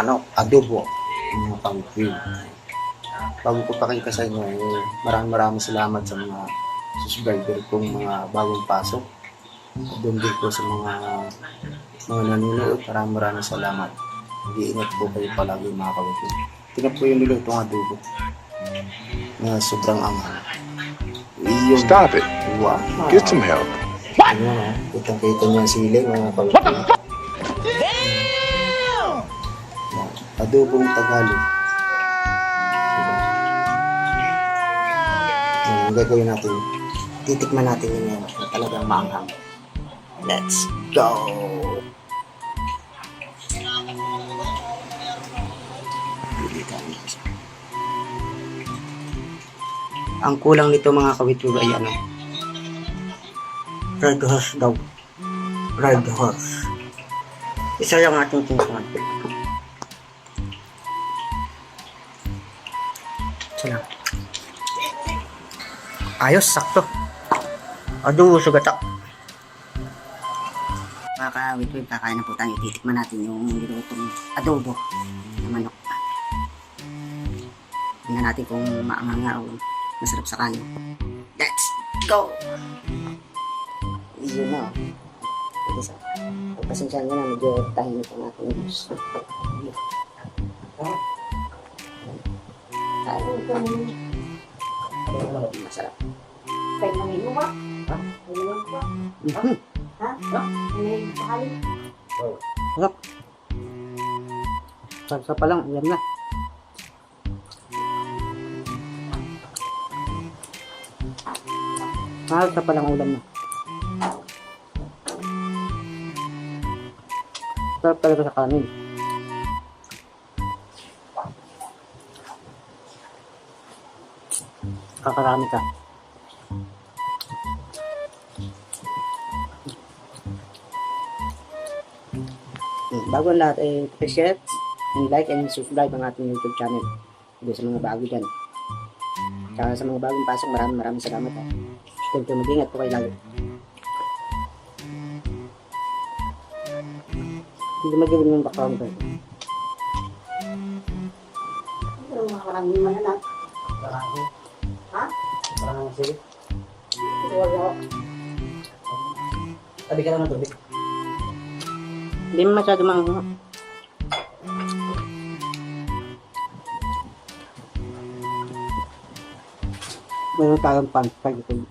manok, adobo, mga pangkwil. Bago ko pakita sa inyo, maraming salamat sa mga subscriber kong mga bagong pasok. At doon din po sa mga nanonood, maraming salamat. Mag-iingat po kayo palagi mga kawitwid. Tingnan po yung nilutong adobo na sobrang anghang. Stop it. Wow. Get some help. Ano, kitang-kita niyo ang sili mga kawitwid. Adobong Tagalog. Diba? Ang gagawin natin, titikman natin yun ngayon. Talagang maanghang. Let's go! Ang kulang nito mga kawitwid ay ano? Red horse daw. Red horse. Isa lang ating tingnan. Sana. Ayos, sakto. Aduh, sugata. Mga kawitwid, kakain na po tayo. Titikman natin yung nilutong adobo na manok. Tingnan natin kung maanghang nga o masarap sa kanin. Let's go! Yun na. Ito sa. Pagpasensyahan nyo na, medyo tahimik ang ating news. Masarap. Kaya namin mo ba? Ha? Kaya namin mo ba? Ha? Ha? Kaya sakali? Sarap. Sarap pa lang, alam na. Sarap pa lang ulam na. Sarap talaga sa kanin. Kakarami ka. Bago ang lahat share and like and subscribe ang ating YouTube channel. Dito sa mga bago dyan. Tsaka sa mga bagong pasok, maraming salamat ha. Siyempre mag-ingat po kayo lalo. Hindi magaling yung background ko. Pero maraming mananap. Marami. Ha? Marami sige. Wala. Tabi ka lang ng tubig. Hindi mo masyado maanghang. Mayroon tayong pan-spag ito.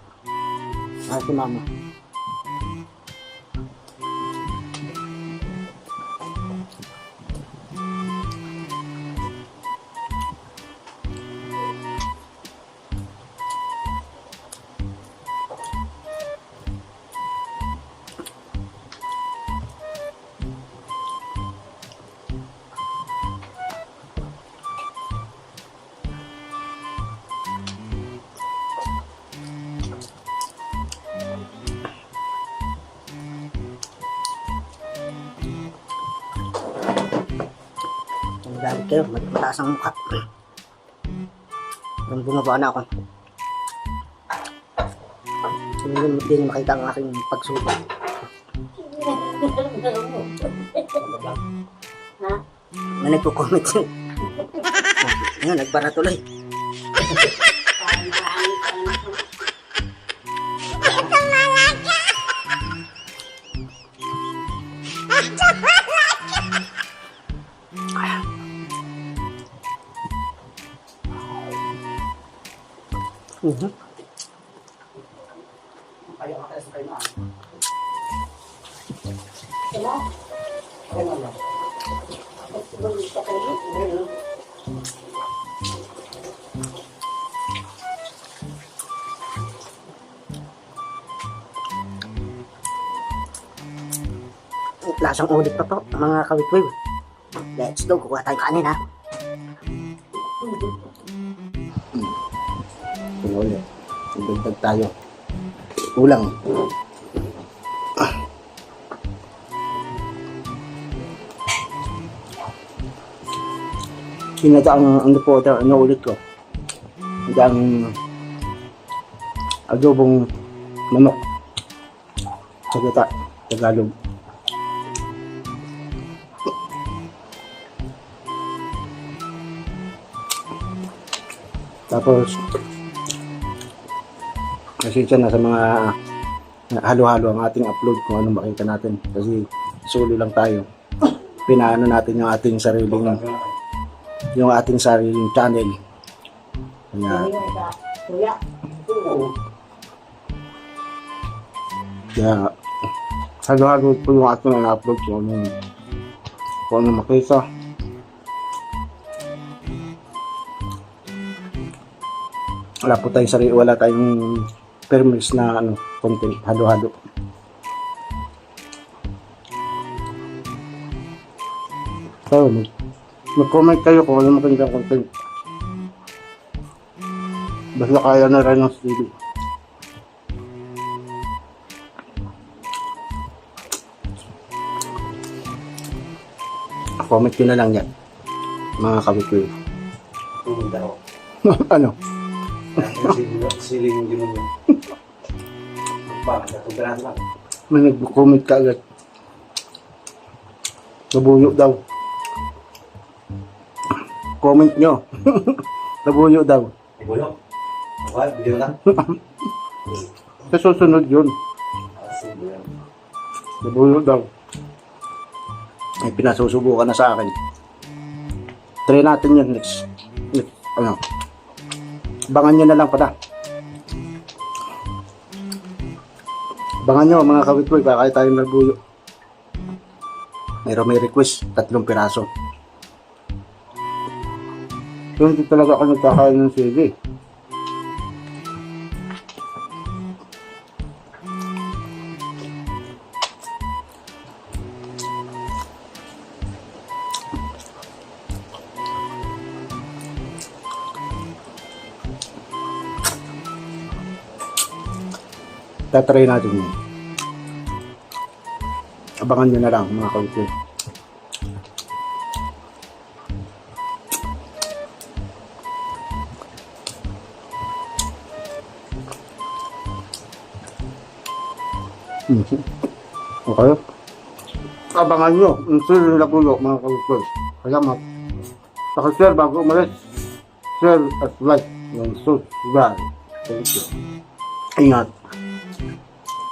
Si mama. Galit kayo, mataas ang mukha. Nung bumaba na ako. Hindi niyo makita ang aking pagsubo. Ha? Na nagko-comment yun. Ngayon, nagbara tuloy. Ayaw makalas kayo na. Ano? Ayaw lang. Bumita kayo? Lasang ulit pa po, mga kawitwid. Let's go, kukuha tayong kanin ha. Pinulit. Ibigdag tayo. Ulang. Sinata ang ano po ito, naulit ko. Ang adobong manok. Sagata, Tagalog. Tapos, pasensya na sa mga halo-halo ang ating upload kung ano makita natin. Kasi solo lang tayo. Pinaano natin yung ating sariling channel. Kaya, Kuya. kaya halo-halo po yung ating upload kung ano makita. Wala tayong permits na content, halo-halo. So, mag-comment kayo kung ano magandang content. Basta kaya na rin ng TV. Comment nyo na lang yan, mga kabituin. Pumunta ako. Ano? Siling ginulo. Bakit? Pagkarasan lang. May nag-comment ka agad. Nabuyo daw. Comment nyo. Nabuyo daw. Ibulok. Okay, video na. Sa susunod yun. Sige. Nabuyo daw. Ay, pinasusubukan na sa akin. Try natin yan next. Abangan nyo na lang pala. Abangan nyo mga kawitboy, baka tayo nagbuyo. Mayroon may request, 3 piraso. So, hindi talaga ako nagkakain ng sili. Tatry natin yun. Abangan nyo na lang mga kawitboy. Okay. Abangan nyo ang sili na pulo mga kawitboy. Salamat. Paki-share bago umalis. Share at like ng subscribe. Thank you. Ingat.